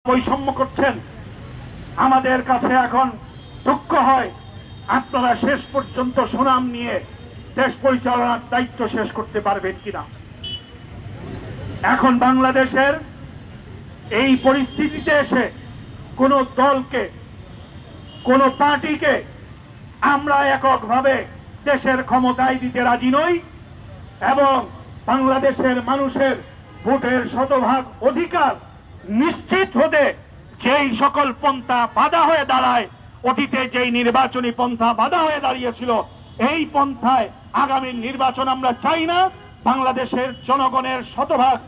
বৈষম্য করছেন। আমাদের কাছে এখন দুঃখ হয় আপনারা শেষ পর্যন্ত সুনাম নিয়ে দেশ পরিচালনার দায়িত্ব শেষ করতে পারবেন কিনা। এখন বাংলাদেশের এই পরিস্থিতিতে এসে কোন দলকে, কোন পার্টিকে আমরা এককভাবে দেশের ক্ষমতায় দিতে রাজি নই এবং বাংলাদেশের মানুষের ভোটের শতভাগ অধিকার নিশ্চিত হতে যেই সকল পন্থা বাধা হয়ে দাঁড়ায়, অতীতে যেই নির্বাচনী পন্থা বাধা হয়ে দাঁড়িয়েছিল, এই পন্থায় আগামী নির্বাচন আমরা চাই না। বাংলাদেশের জনগণের শতভাগ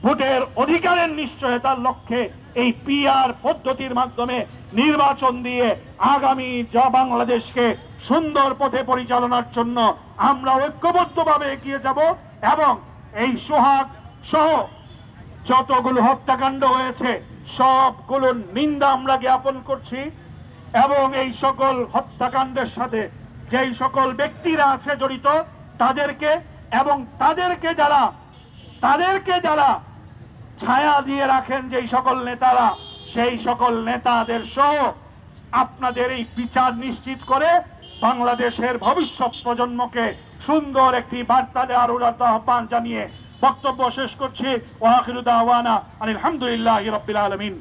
ভোটের অধিকারের নিশ্চয়তার লক্ষ্যে এই পিআর পদ্ধতির মাধ্যমে নির্বাচন দিয়ে আগামী বাংলাদেশকে সুন্দর পথে পরিচালনার জন্য আমরা ঐক্যবদ্ধভাবে এগিয়ে যাব এবং এই সোহাগ সহ যতগুলো হত্যাকাণ্ড হয়েছে সবগুলোর নিন্দা আমরা জ্ঞাপন করছি এবং এই সকল হত্যাকাণ্ডের সাথে যেই সকল ব্যক্তিরা আছে জড়িত তাদেরকে এবং তাদেরকে যারা ছায়া দিয়ে রাখেন যেই সকল নেতারা, সেই সকল নেতাদের সহ আপনাদের এই বিচার নিশ্চিত করে বাংলাদেশের ভবিষ্যৎ প্রজন্মকে সুন্দর একটি বার্তা দেওয়ার উদাত্ত আহ্বান জানিয়ে বক্তব্য শেষ করছি। ওয়া আখিরু দাওয়ানা আলহামদুলিল্লাহি রাব্বিল আলামিন।